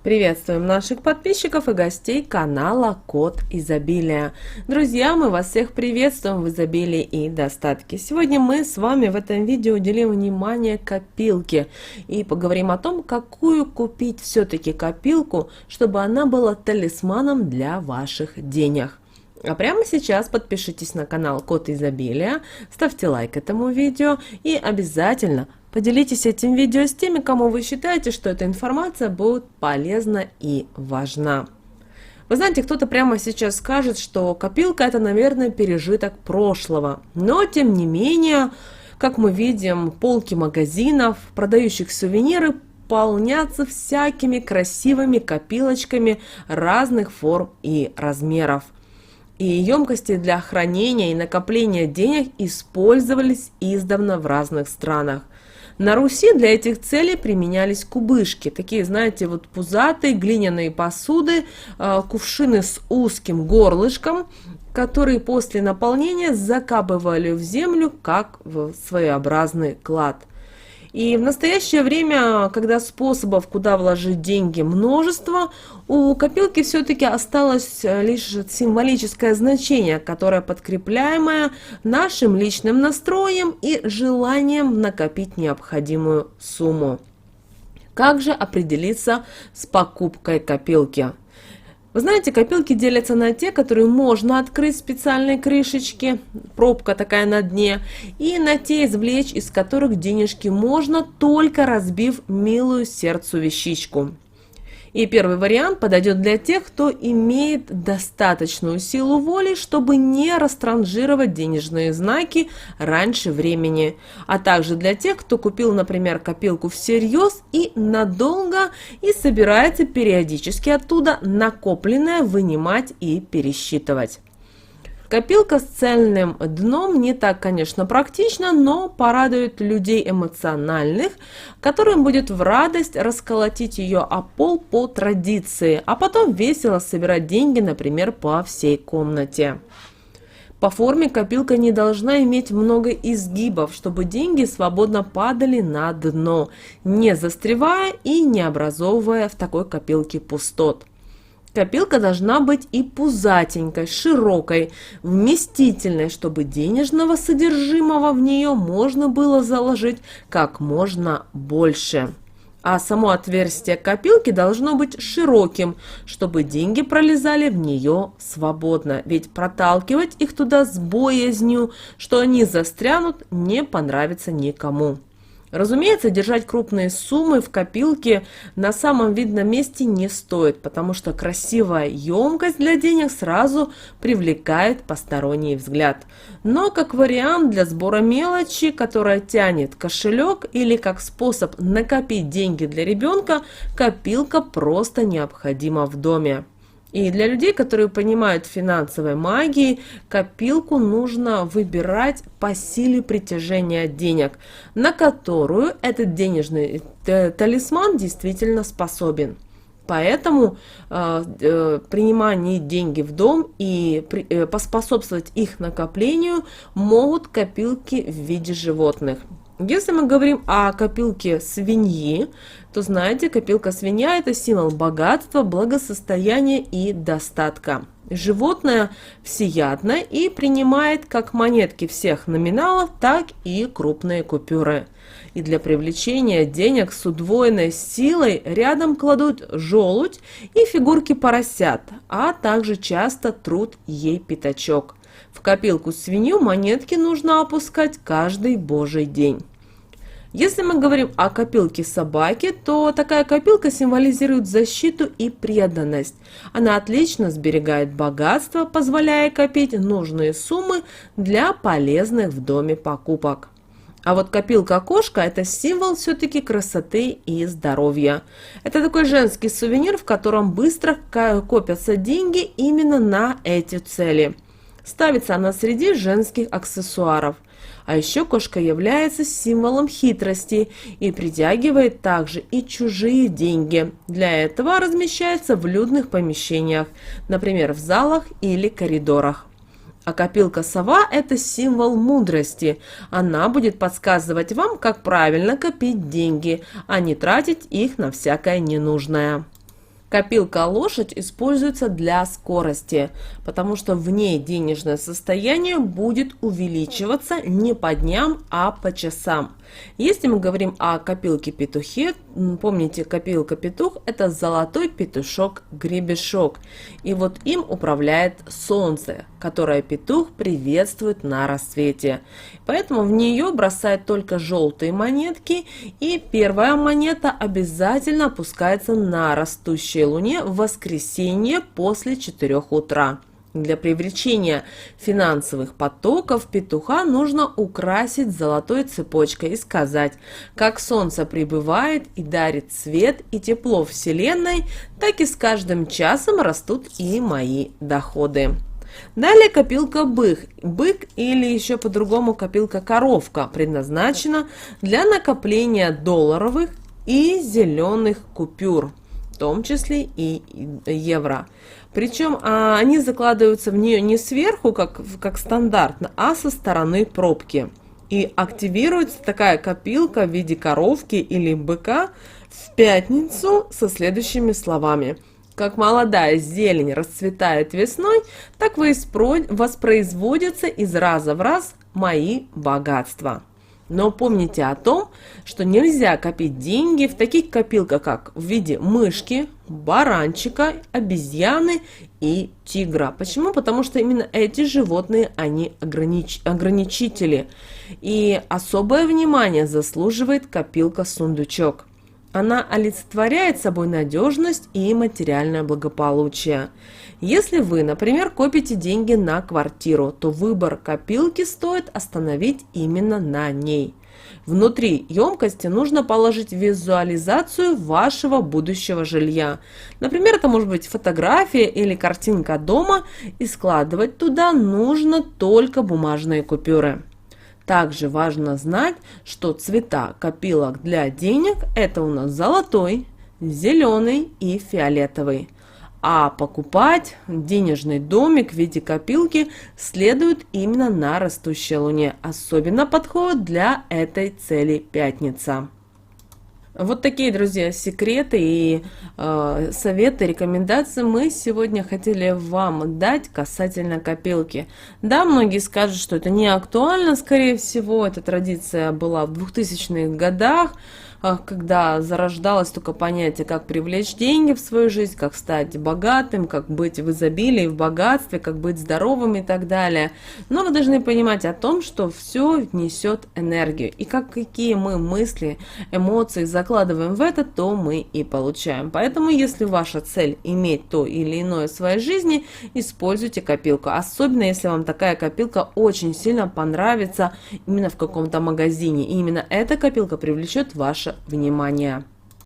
Приветствуем наших подписчиков и гостей канала Код Изобилия. Друзья, мы вас всех приветствуем в изобилии и достатке. Сегодня мы с вами в этом видео уделим внимание копилке и поговорим о том, какую купить все-таки копилку, чтобы она была талисманом для ваших денег. А прямо сейчас подпишитесь на канал Код Изобилия, ставьте лайк этому видео и обязательно поделитесь этим видео с теми, кому вы считаете, что эта информация будет полезна и важна. Вы знаете, кто-то прямо сейчас скажет, что копилка это, наверное, пережиток прошлого. Но, тем не менее, как мы видим, полки магазинов, продающих сувениры, полнятся всякими красивыми копилочками разных форм и размеров. И емкости для хранения и накопления денег использовались издавна в разных странах. На Руси для этих целей применялись кубышки, такие, знаете, вот пузатые глиняные посуды, кувшины с узким горлышком, которые после наполнения закапывали в землю, как в своеобразный клад. И в настоящее время, когда способов, куда вложить деньги, множество, у копилки все-таки осталось лишь символическое значение, которое подкрепляемое нашим личным настроем и желанием накопить необходимую сумму. Как же определиться с покупкой копилки? Вы знаете, копилки делятся на те, которые можно открыть специальной крышечки, пробка такая на дне, и на те извлечь, из которых денежки можно, только разбив милую сердцу вещичку. И первый вариант подойдет для тех, кто имеет достаточную силу воли, чтобы не растранжировать денежные знаки раньше времени, а также для тех, кто купил, например, копилку всерьез и надолго и собирается периодически оттуда накопленное вынимать и пересчитывать. Копилка с цельным дном не так, конечно, практично, но порадует людей эмоциональных, которым будет в радость расколотить ее о пол по традиции, а потом весело собирать деньги, например, по всей комнате. По форме копилка не должна иметь много изгибов, чтобы деньги свободно падали на дно, не застревая и не образовывая в такой копилке пустот. Копилка должна быть и пузатенькой, широкой, вместительной, чтобы денежного содержимого в нее можно было заложить как можно больше. А само отверстие копилки должно быть широким, чтобы деньги пролезали в нее свободно. Ведь проталкивать их туда с боязнью, что они застрянут, не понравится никому. Разумеется, держать крупные суммы в копилке на самом видном месте не стоит, потому что красивая емкость для денег сразу привлекает посторонний взгляд. Но как вариант для сбора мелочи, которая тянет кошелек, или как способ накопить деньги для ребенка, копилка просто необходима в доме. И для людей, которые понимают финансовой магии, копилку нужно выбирать по силе притяжения денег, на которую этот денежный талисман действительно способен. Поэтому принимание деньги в дом и поспособствовать их накоплению могут копилки в виде животных. Если мы говорим о копилке свиньи, то знаете, копилка свинья – это символ богатства, благосостояния и достатка. Животное всеядно и принимает как монетки всех номиналов, так и крупные купюры. И для привлечения денег с удвоенной силой рядом кладут желудь и фигурки поросят, а также часто трут ей пятачок. В копилку свинью монетки нужно опускать каждый божий день. Если мы говорим о копилке собаки, то такая копилка символизирует защиту и преданность. Она отлично сберегает богатство, позволяя копить нужные суммы для полезных в доме покупок. А вот копилка-кошка – это символ все-таки красоты и здоровья. Это такой женский сувенир, в котором быстро копятся деньги именно на эти цели. Ставится она среди женских аксессуаров. А еще кошка является символом хитрости и притягивает также и чужие деньги. Для этого размещается в людных помещениях, например, в залах или коридорах. А копилка-сова – это символ мудрости. Она будет подсказывать вам, как правильно копить деньги, а не тратить их на всякое ненужное. Копилка лошадь используется для скорости, потому что в ней денежное состояние будет увеличиваться не по дням, а по часам. Если мы говорим о копилке-петухе, помните, копилка-петух – это золотой петушок-гребешок. И вот им управляет солнце, которое петух приветствует на рассвете. Поэтому в нее бросают только желтые монетки, и первая монета обязательно опускается на растущей луне в воскресенье после 4 утра. Для привлечения финансовых потоков петуха нужно украсить золотой цепочкой и сказать: как солнце прибывает и дарит свет и тепло вселенной, так и с каждым часом растут и мои доходы. Далее копилка бык или еще по-другому копилка коровка предназначена для накопления долларовых и зеленых купюр, в том числе и евро. Причем они закладываются в нее не сверху, как стандартно, а со стороны пробки. И активируется такая копилка в виде коровки или быка в пятницу со следующими словами: как молодая зелень расцветает весной, так воспроизводятся из раза в раз мои богатства. Но помните о том, что нельзя копить деньги в таких копилках, как в виде мышки, баранчика, обезьяны и тигра. Почему? Потому что именно эти животные, они ограничители. И особое внимание заслуживает копилка-сундучок. Она олицетворяет собой надежность и материальное благополучие. Если вы, например, копите деньги на квартиру, то выбор копилки стоит остановить именно на ней. Внутри емкости нужно положить визуализацию вашего будущего жилья. Например, это может быть фотография или картинка дома, и складывать туда нужно только бумажные купюры. Также важно знать, что цвета копилок для денег – это у нас золотой, зеленый и фиолетовый. А покупать денежный домик в виде копилки следует именно на растущей луне. Особенно подходит для этой цели пятница. Вот такие, друзья, секреты и советы, рекомендации мы сегодня хотели вам дать касательно копилки. Да, многие скажут, что это не актуально, скорее всего, эта традиция была в 2000-х годах, когда зарождалось только понятие, как привлечь деньги в свою жизнь, как стать богатым, как быть в изобилии, в богатстве, как быть здоровым и так далее. Но вы должны понимать о том, что все несет энергию. И какие мы мысли, эмоции закладываем в это, то мы и получаем. Поэтому, если ваша цель иметь то или иное в своей жизни, используйте копилку. Особенно, если вам такая копилка очень сильно понравится именно в каком-то магазине. И именно эта копилка привлечет ваше внимание.